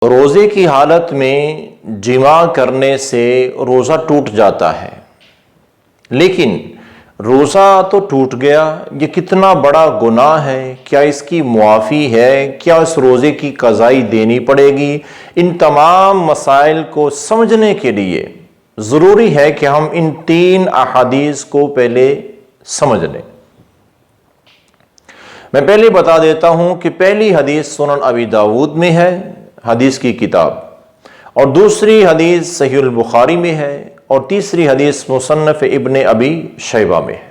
روزے کی حالت میں جماع کرنے سے روزہ ٹوٹ جاتا ہے، لیکن روزہ تو ٹوٹ گیا، یہ کتنا بڑا گناہ ہے، کیا اس کی معافی ہے، کیا اس روزے کی قضائی دینی پڑے گی؟ ان تمام مسائل کو سمجھنے کے لیے ضروری ہے کہ ہم ان 3 احادیث کو پہلے سمجھ لیں۔ میں پہلے بتا دیتا ہوں کہ پہلی حدیث سنن ابی داود میں ہے، حدیث کی کتاب، اور دوسری حدیث صحیح البخاری میں ہے، اور تیسری حدیث مصنف ابن ابی شیبہ میں ہے۔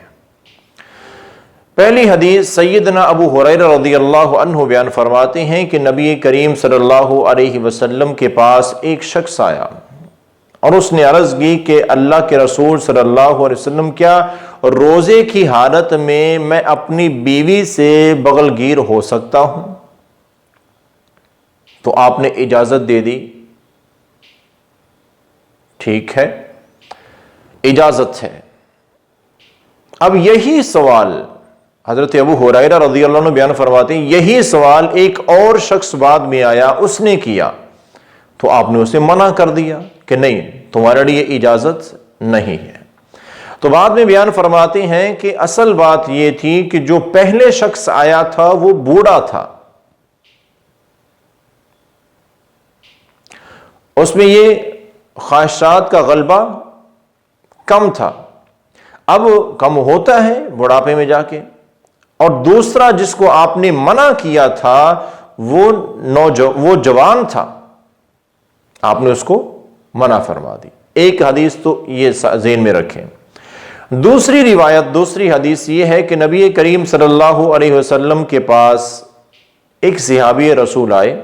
پہلی حدیث سیدنا ابو ہریرہ رضی اللہ عنہ بیان فرماتے ہیں کہ نبی کریم صلی اللہ علیہ وسلم کے پاس ایک شخص آیا اور اس نے عرض کی کہ اللہ کے رسول صلی اللہ علیہ وسلم، کیا روزے کی حالت میں اپنی بیوی سے بغل گیر ہو سکتا ہوں؟ تو آپ نے اجازت دے دی، ٹھیک ہے، اجازت ہے۔ اب یہی سوال حضرت ابو ہریرہ رضی اللہ عنہ بیان فرماتے ہیں، یہی سوال ایک اور شخص بعد میں آیا، اس نے کیا، تو آپ نے اسے منع کر دیا کہ نہیں، تمہارے لیے اجازت نہیں ہے۔ تو بعد میں بیان فرماتے ہیں کہ اصل بات یہ تھی کہ جو پہلے شخص آیا تھا وہ بوڑھا تھا، اس میں یہ خواہشات کا غلبہ کم تھا، اب کم ہوتا ہے بڑھاپے میں جا کے۔ اور دوسرا جس کو آپ نے منع کیا تھا وہ جوان تھا، آپ نے اس کو منع فرما دی۔ ایک حدیث تو یہ ذہن میں رکھیں۔ دوسری روایت، دوسری حدیث یہ ہے کہ نبی کریم صلی اللہ علیہ وسلم کے پاس ایک صحابی رسول آئے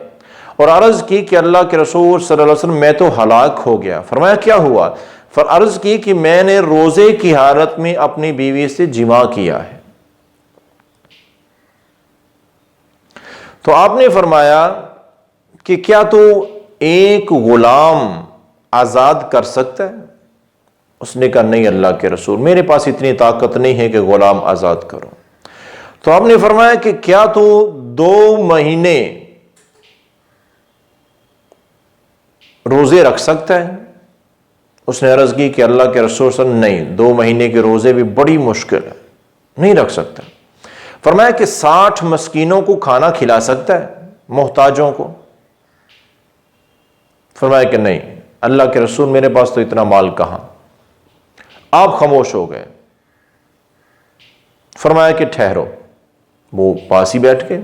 اور عرض کی کہ اللہ کے رسول صلی اللہ علیہ وسلم، میں تو ہلاک ہو گیا۔ فرمایا کیا ہوا؟ عرض کی کہ میں نے روزے کی حالت میں اپنی بیوی سے جماع کیا ہے۔ تو آپ نے فرمایا کہ کیا تو ایک غلام آزاد کر سکتا ہے؟ اس نے کہا نہیں اللہ کے رسول، میرے پاس اتنی طاقت نہیں ہے کہ غلام آزاد کروں۔ تو آپ نے فرمایا کہ کیا تو 2 مہینے روزے رکھ سکتا ہے؟ اس نے عرض کی کہ اللہ کے رسول صلی اللہ علیہ وسلم نہیں، 2 مہینے کے روزے بھی بڑی مشکل ہے، نہیں رکھ سکتا۔ فرمایا کہ 60 مسکینوں کو کھانا کھلا سکتا ہے، محتاجوں کو؟ فرمایا کہ نہیں اللہ کے رسول، میرے پاس تو اتنا مال کہاں۔ آپ خاموش ہو گئے۔ فرمایا کہ ٹھہرو، وہ پاس ہی بیٹھ گئے۔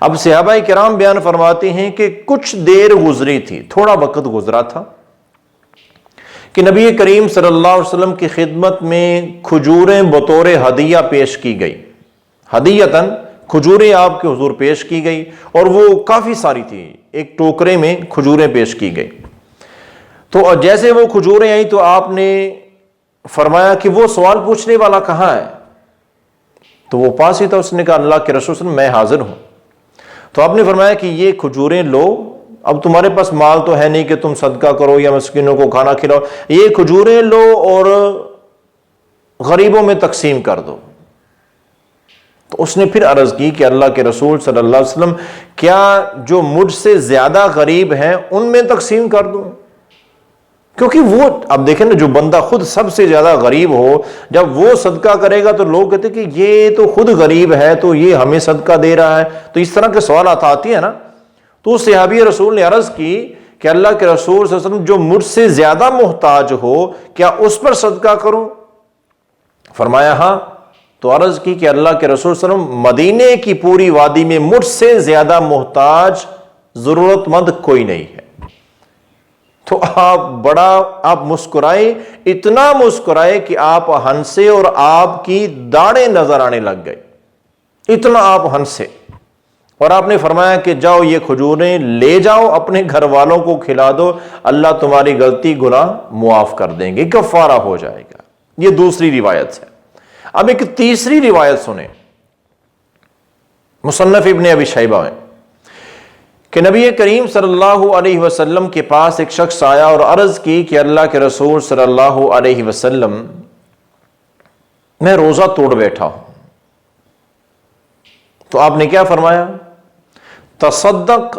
اب صحابہ کرام بیان فرماتے ہیں کہ کچھ دیر گزری تھی، تھوڑا وقت گزرا تھا کہ نبی کریم صلی اللہ علیہ وسلم کی خدمت میں کھجوریں بطور ہدیہ پیش کی گئی، ہدیتاً کھجوریں آپ کے حضور پیش کی گئی، اور وہ کافی ساری تھی، ایک ٹوکرے میں کھجوریں پیش کی گئی۔ تو جیسے وہ کھجوریں آئیں تو آپ نے فرمایا کہ وہ سوال پوچھنے والا کہاں ہے؟ تو وہ پاس ہی تھا، اس نے کہا اللہ کے رسول صلی اللہ علیہ وسلم میں حاضر ہوں۔ تو آپ نے فرمایا کہ یہ کھجوریں لو، اب تمہارے پاس مال تو ہے نہیں کہ تم صدقہ کرو یا مسکینوں کو کھانا کھلاؤ، یہ کھجوریں لو اور غریبوں میں تقسیم کر دو۔ تو اس نے پھر عرض کی کہ اللہ کے رسول صلی اللہ علیہ وسلم، کیا جو مجھ سے زیادہ غریب ہیں ان میں تقسیم کر دوں؟ کیونکہ وہ، اب دیکھیں نا، جو بندہ خود سب سے زیادہ غریب ہو، جب وہ صدقہ کرے گا تو لوگ کہتے کہ یہ تو خود غریب ہے تو یہ ہمیں صدقہ دے رہا ہے، تو اس طرح کے سوالات آتی ہیں نا۔ تو اس صحابی رسول نے عرض کی کہ اللہ کے رسول صلی اللہ علیہ وسلم، جو مجھ سے زیادہ محتاج ہو کیا اس پر صدقہ کروں؟ فرمایا ہاں۔ تو عرض کی کہ اللہ کے رسول صلی اللہ علیہ وسلم، مدینے کی پوری وادی میں مجھ سے زیادہ محتاج ضرورت مند کوئی نہیں ہے۔ تو آپ مسکرائے، اتنا مسکرائے کہ آپ ہنسے اور آپ کی داڑھیں نظر آنے لگ گئی، اتنا آپ ہنسے۔ اور آپ نے فرمایا کہ جاؤ یہ کھجوریں لے جاؤ، اپنے گھر والوں کو کھلا دو، اللہ تمہاری غلطی گناہ معاف کر دیں گے، کفارہ ہو جائے گا۔ یہ دوسری روایت ہے۔ اب ایک تیسری روایت سنیں، مصنف ابن ابی شیبہ میں، کہ نبی کریم صلی اللہ علیہ وسلم کے پاس ایک شخص آیا اور عرض کی کہ اللہ کے رسول صلی اللہ علیہ وسلم، میں روزہ توڑ بیٹھا ہوں۔ تو آپ نے کیا فرمایا؟ تصدق